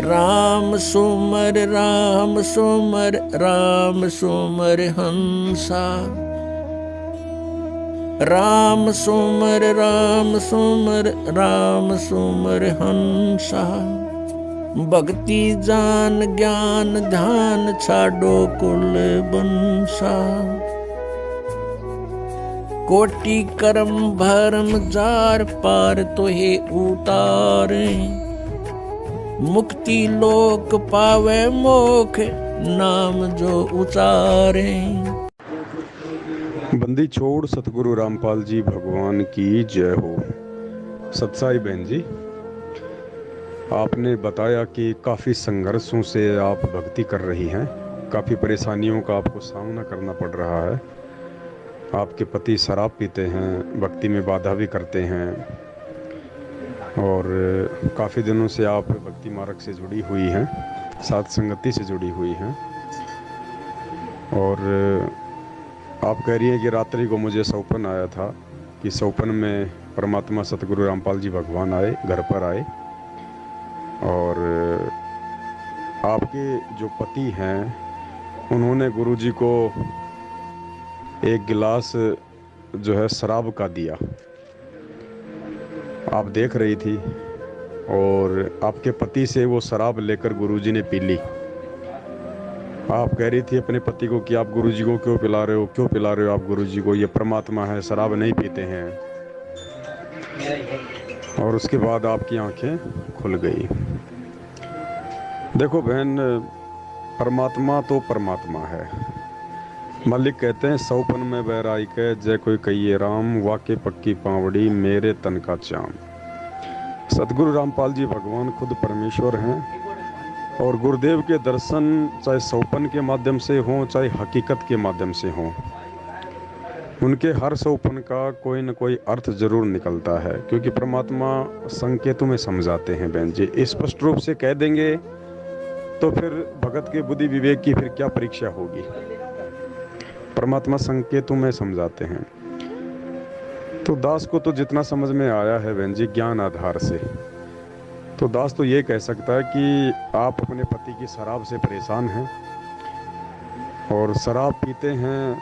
राम सुमर राम सुमर राम सुमर हंसा। राम सुमर राम सुमर राम सुमर हंसा। भक्ति जान ज्ञान ध्यान छाड़ो कुल बंसा। कोटि कर्म भरम जार पार तो हे उतारे। मुक्ति लोक पावे मोख नाम जो उचारे। बंदी छोड़ सतगुरु रामपाल जी भगवान की जय हो। सत्साई बहन जी, आपने बताया कि काफ़ी संघर्षों से आप भक्ति कर रही हैं, काफ़ी परेशानियों का आपको सामना करना पड़ रहा है। आपके पति शराब पीते हैं, भक्ति में बाधा भी करते हैं और काफ़ी दिनों से आप भक्ति मार्ग से जुड़ी हुई हैं, साथ संगति से जुड़ी हुई हैं। और आप कह रही हैं कि रात्रि को मुझे सौपन आया था कि सौपन में परमात्मा सतगुरु रामपाल जी भगवान आए, घर पर आए और आपके जो पति हैं उन्होंने गुरुजी को एक गिलास जो है शराब का दिया। आप देख रही थी और आपके पति से वो शराब लेकर गुरुजी ने पी ली। आप कह रही थी अपने पति को कि आप गुरुजी को क्यों पिला रहे हो, क्यों पिला रहे हो आप गुरुजी को, ये परमात्मा है, शराब नहीं पीते हैं। और उसके बाद आपकी आंखें खुल गई। देखो बहन, परमात्मा तो परमात्मा है। मलिक कहते हैं सौपन में बैराई के जय कोई कहिए राम, वाके पक्की पावड़ी मेरे तन का चाम। सतगुरु रामपाल जी भगवान खुद परमेश्वर हैं और गुरुदेव के दर्शन चाहे सौपन के माध्यम से हों चाहे हकीकत के माध्यम से हों, उनके हर सौपन का कोई न कोई अर्थ जरूर निकलता है, क्योंकि परमात्मा संकेतों में समझाते हैं। बहन जी, स्पष्ट रूप से कह देंगे तो फिर भगत के बुद्धि विवेक की फिर क्या परीक्षा होगी। परमात्मा संकेतों में समझाते हैं। तो दास को तो जितना समझ में आया है बहन जी ज्ञान आधार से, तो दास तो ये कह सकता है कि आप अपने पति की शराब से परेशान हैं और शराब पीते हैं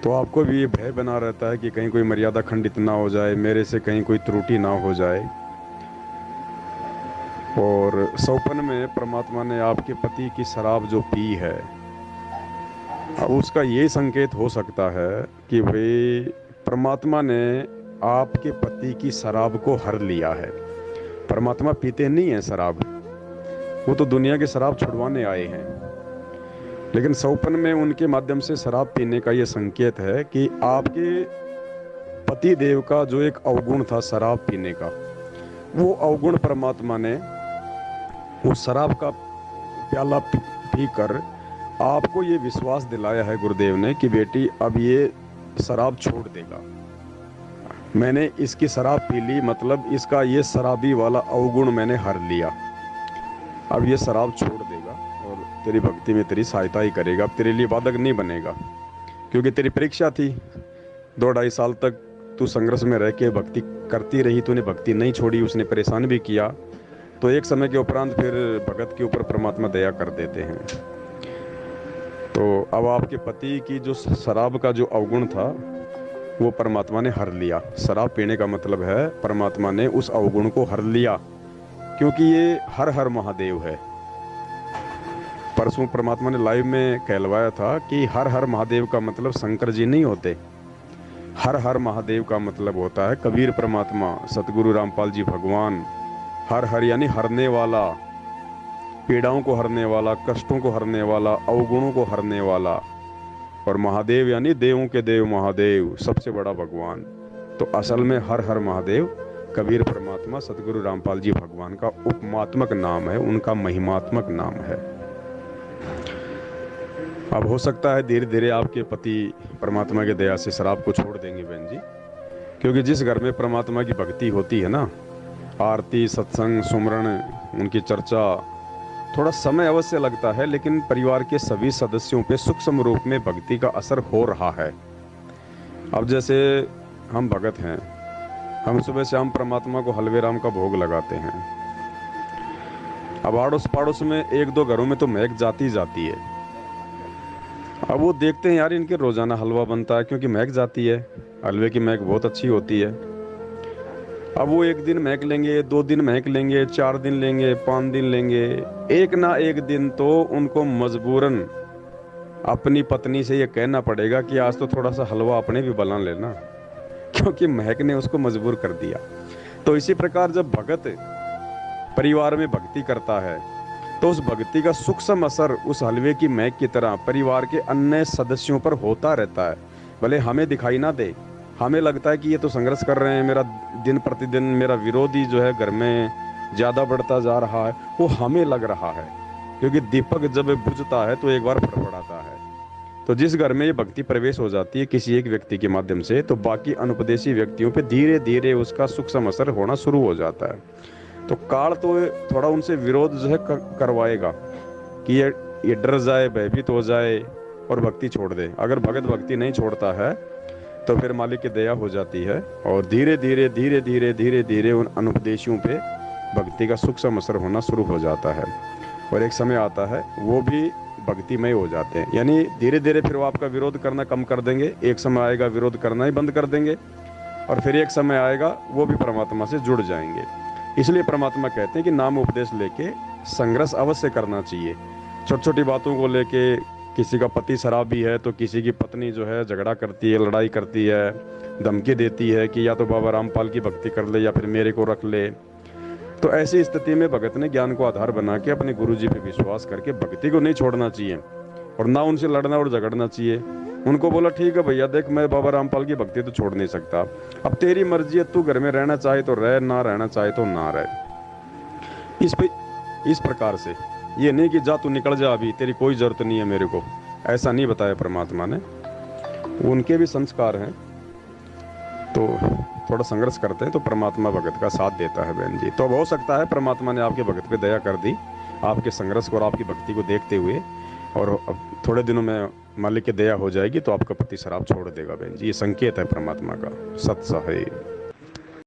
तो आपको भी ये भय बना रहता है कि कहीं कोई मर्यादा खंडित ना हो जाए, मेरे से कहीं कोई त्रुटि ना हो जाए। और सौपन में परमात्मा ने आपके पति की शराब जो पी है, अब उसका ये संकेत हो सकता है कि भाई परमात्मा ने आपके पति की शराब को हर लिया है। परमात्मा पीते नहीं है शराब, वो तो दुनिया की शराब छुड़वाने आए हैं, लेकिन सौपन में उनके माध्यम से शराब पीने का ये संकेत है कि आपके पति देव का जो एक अवगुण था शराब पीने का, वो अवगुण परमात्मा ने उस शराब का प्याला पी कर आपको ये विश्वास दिलाया है गुरुदेव ने कि बेटी अब ये शराब छोड़ देगा। मैंने इसकी शराब पी ली, मतलब इसका ये शराबी वाला अवगुण मैंने हर लिया, अब ये शराब छोड़ देगा और तेरी भक्ति में तेरी सहायता ही करेगा, अब तेरे लिए बाधक नहीं बनेगा। क्योंकि तेरी परीक्षा थी, 2-2.5 साल तक तू संघर्ष में रह के भक्ति करती रही, तूने भक्ति नहीं छोड़ी, उसने परेशान भी किया, तो एक समय के उपरांत फिर भगत के ऊपर परमात्मा दया कर देते हैं। तो अब आपके पति की जो शराब का जो अवगुण था वो परमात्मा ने हर लिया। शराब पीने का मतलब है परमात्मा ने उस अवगुण को हर लिया, क्योंकि ये हर हर महादेव है। परसों परमात्मा ने लाइव में कहलवाया था कि हर हर महादेव का मतलब शंकर जी नहीं होते। हर हर महादेव का मतलब होता है कबीर परमात्मा, सतगुरु रामपाल जी भगवान। हर हर यानी हरने वाला, पीड़ाओं को हरने वाला, कष्टों को हरने वाला, अवगुणों को हरने वाला। और महादेव यानी देवों के देव महादेव, सबसे बड़ा भगवान। तो असल में हर हर महादेव कबीर परमात्मा सतगुरु रामपाल जी भगवान का उपमात्मक नाम है, उनका महिमात्मक नाम है। अब हो सकता है धीरे धीरे आपके पति परमात्मा की दया से शराब को छोड़ देंगे बहन जी, क्योंकि जिस घर में परमात्मा की भक्ति होती है ना, आरती सत्संग सुमरण उनकी चर्चा, थोड़ा समय अवश्य लगता है, लेकिन परिवार के सभी सदस्यों पे सूक्ष्म रूप में भक्ति का असर हो रहा है। अब जैसे हम भगत हैं, हम सुबह शाम परमात्मा को हलवे राम का भोग लगाते हैं, अब आड़ोस पड़ोस में एक दो घरों में तो महक जाती ही जाती है। अब वो देखते हैं यार इनके रोजाना हलवा बनता है, क्योंकि महक जाती है, हलवे की महक बहुत अच्छी होती है। अब वो एक दिन महक लेंगे, 2 दिन महक लेंगे, 4 दिन लेंगे, 5 दिन लेंगे। एक ना एक दिन तो उनको मजबूरन अपनी पत्नी से ये कहना पड़ेगा कि आज तो थोड़ा सा हलवा अपने भी बना लेना, क्योंकि महक ने उसको मजबूर कर दिया। तो इसी प्रकार जब भगत परिवार में भक्ति करता है तो उस भक्ति का सूक्ष्म असर उस हलवे की महक की तरह परिवार के अन्य सदस्यों पर होता रहता है। भले हमें दिखाई ना दे, हमें लगता है कि ये तो संघर्ष कर रहे हैं, मेरा दिन प्रतिदिन मेरा विरोधी जो है घर में ज़्यादा बढ़ता जा रहा है, वो हमें लग रहा है, क्योंकि दीपक जब बुझता है तो एक बार फड़फड़ाता है। तो जिस घर में ये भक्ति प्रवेश हो जाती है किसी एक व्यक्ति के माध्यम से, तो बाकी अनुपदेशी व्यक्तियों पे धीरे धीरे उसका सूक्ष्म असर होना शुरू हो जाता है। तो काल तो थोड़ा उनसे विरोध जो है करवाएगा कि ये डर जाए, भयभीत हो जाए और भक्ति छोड़ दे। अगर भगत भक्ति नहीं छोड़ता है तो फिर मालिक की दया हो जाती है और धीरे धीरे धीरे धीरे धीरे धीरे उन अनुपदेशियों पे भक्ति का सूक्ष्म असर होना शुरू हो जाता है। और एक समय आता है वो भी भक्तिमय हो जाते हैं, यानी धीरे धीरे फिर वो आपका विरोध करना कम कर देंगे। एक समय आएगा विरोध करना ही बंद कर देंगे, और फिर एक समय आएगा वो भी परमात्मा से जुड़ जाएंगे। इसलिए परमात्मा कहते हैं कि नाम उपदेश लेके संघर्ष अवश्य करना चाहिए। छोटी छोटी बातों को लेके, किसी का पति शराबी है तो किसी की पत्नी जो है झगड़ा करती है, लड़ाई करती है, धमकी देती है कि या तो बाबा रामपाल की भक्ति कर ले या फिर मेरे को रख ले। तो ऐसी स्थिति में भगत ने ज्ञान को आधार बना के अपने गुरु जी पे विश्वास करके भक्ति को नहीं छोड़ना चाहिए और ना उनसे लड़ना और झगड़ना चाहिए। उनको बोला ठीक है भैया, देख मैं बाबा रामपाल की भक्ति तो छोड़ नहीं सकता, अब तेरी मर्जी है, तू घर में रहना चाहे तो रह, ना रहना चाहे तो ना रह। इस प्रकार से, ये नहीं कि जा तू निकल जा, अभी तेरी कोई जरूरत नहीं है मेरे को, ऐसा नहीं बताया परमात्मा ने। उनके भी संस्कार हैं, तो थोड़ा संघर्ष करते हैं तो परमात्मा भगत का साथ देता है बहन जी। तो अब हो सकता है परमात्मा ने आपके भगत पे दया कर दी, आपके संघर्ष को और आपकी भक्ति को देखते हुए, और अब थोड़े दिनों में मालिक की दया हो जाएगी तो आपका पति शराब छोड़ देगा बहन जी। ये संकेत है परमात्मा का, सत्य है।